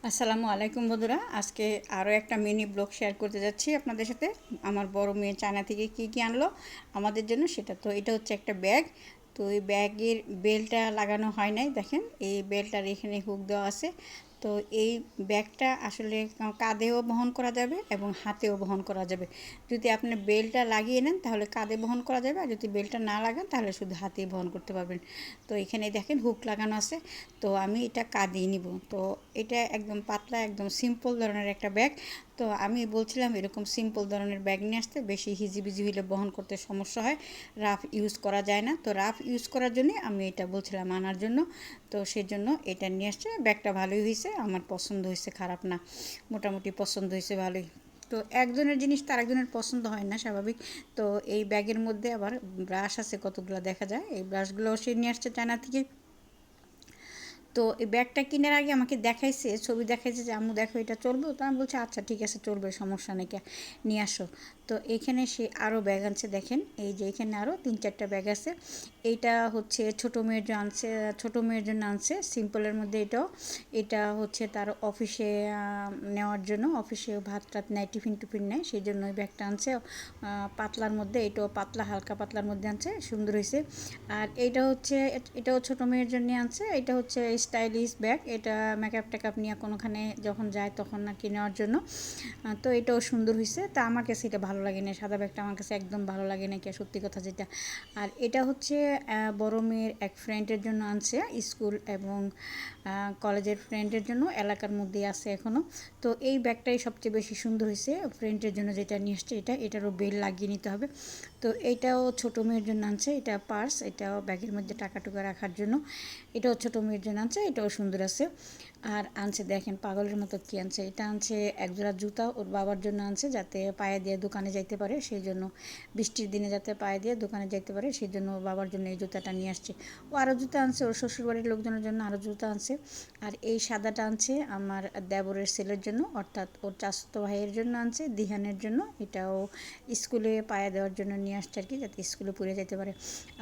আসসালামু আলাইকুম বন্ধুরা, আজকে আরও একটা মিনি ব্লগ শেয়ার করতে যাচ্ছি আপনাদের সাথে। আমার বড় মেয়ে চায়না থেকে কি কি আনলো আমাদের জন্য সেটা। তো এটা হচ্ছে একটা ব্যাগ। তো এই ব্যাগের বেলটা লাগানো হয় নাই, দেখেন এই বেলটার এখানে হুক দেওয়া আছে। তো এই ব্যাগটা আসলে কাঁধেও বহন করা যাবে এবং হাতেও বহন করা যাবে। যদি আপনি বেলটা লাগিয়ে নেন তাহলে কাঁধে বহন করা যাবে, আর যদি বেলটা না লাগান তাহলে শুধু হাতেই বহন করতে পারবেন। তো এখানে দেখেন হুক লাগানো আছে। তো আমি এটা কাঁধেই নিব। তো এটা একদম পাতলা, একদম সিম্পল ধরনের একটা ব্যাগ। তো আমি বলছিলাম এরকম সিম্পল ধরনের ব্যাগ নিয়ে আসতে, বেশি হিজিবিজি হলে বহন করতে সমস্যা হয়, রাফ ইউজ করা যায় না। তো রাফ ইউজ করার জন্যে আমি এটা বলছিলাম আনার জন্য। তো সেজন্য এটা নিয়ে আসছে। ব্যাগটা ভালোই হয়েছে, আমার পছন্দ হয়েছে, খারাপ না, মোটামুটি পছন্দ হয়েছে ভালোই। তো একজনের জিনিস তার একজনের পছন্দ হয় না, স্বাভাবিক। তো এই ব্যাগের মধ্যে আবার ব্রাশ আছে কতগুলো দেখা যায়, এই ব্রাশগুলো সে নিয়ে আসছে চায়না থেকে। তো এই ব্যাগটা কেনার আগে আমাকে দেখাইছে, ছবি দেখাইছে যে আম্মু দেখো এটা চলবে। তো আমি বলছি আচ্ছা ঠিক আছে চলবে, সমস্যা নেই, নিয়ে আসো। তো এখানে সে আরও ব্যাগ আনছে, দেখেন এই যে এখানে আরও 3-4টা ব্যাগ আছে। এইটা হচ্ছে ছোটো মেয়ের জন্য আনছে, ছোটো মেয়ের জন্য আনছে সিম্পলের মধ্যে। এটা হচ্ছে তার অফিসে নেওয়ার জন্য, অফিসে ভাত টাত নেয়, টিফিন টিফিন নেয়, সেই জন্য ওই ব্যাগটা আনছে। পাতলার মধ্যে, এটাও পাতলা, হালকা পাতলার মধ্যে আনছে, সুন্দর হয়েছে। আর এইটা হচ্ছে, এটাও ছোটো মেয়ের জন্য আনছে। এটা হচ্ছে স্টাইলিশ ব্যাগ, এটা মেকআপ টেকআপ নিয়ে কোনোখানে যখন যায় তখন আর কি নেওয়ার জন্য। তো এটাও সুন্দর হয়েছে। তা আমার কাছে এটা ভালো লাগে না, সাদা ব্যাগটা আমার কাছে একদম ভালো লাগে না, কি সত্যি কথা যেটা। আর এটা হচ্ছে বড় মেয়ের এক ফ্রেন্ডের জন্য আনছে, স্কুল এবং কলেজের ফ্রেন্ডের জন্য, এলাকার মধ্যেই আছে এখনও। তো এই ব্যাগটাই সবচেয়ে বেশি সুন্দর হয়েছে ফ্রেন্ডের জন্য যেটা নিয়ে আসছে। এটারও বেল লাগিয়ে নিতে হবে। তো এইটাও ছোটো মেয়ের জন্য আনছে, এটা পার্স, এটাও ব্যাগের মধ্যে টাকা টুকা রাখার জন্য। এটাও ছোটো মেয়ের জন্য আনছে, এটাও সুন্দর আছে। আর আনছে দেখেন পাগলের মতো কী আনছে, এটা আনছে একজোড়া জুতা ওর বাবার জন্য আনছে, যাতে পায়ে দিয়ে দোকানে যাইতে পারে, সেই জন্য বৃষ্টির দিনে যাতে পায়ে দিয়ে দোকানে যাইতে পারে সেই জন্য ওর বাবার জন্য এই জুতাটা নিয়ে আসছে। ও আরও জুতা আনছে ওর শ্বশুরবাড়ির লোকজনের জন্য, আরও জুতা আনছে। আর এই সাদাটা আনছে আমার দেবরের ছেলের জন্য, অর্থাৎ ওর চাচাতো ভাইয়ের জন্য আনছে, দিহানের জন্য। এটাও স্কুলে পায়ে দেওয়ার জন্য নিয়ে আসছে আর কি, যাতে স্কুলে পরে যেতে পারে।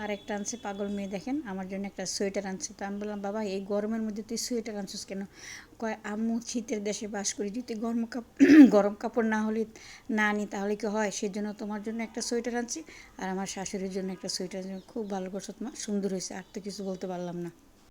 আর একটা আনছে পাগল মেয়ে, দেখেন আমার জন্য একটা সোয়েটার আনছে। তো আমি বললাম বাবা এই গরমের মধ্যে তুই সোয়েটার আনছিস কেন? কয় আম্মু শীতের দেশে বাস করি, যদি গরম কাপড় না হলে না আনি তাহলে কি হয়, সেই জন্য তোমার জন্য একটা সোয়েটার আনছি, আর আমার শাশুড়ির জন্য একটা সোয়েটার। খুব ভালো করছো তোমার, সুন্দর হয়েছে, আর তো কিছু বলতে পারলাম না।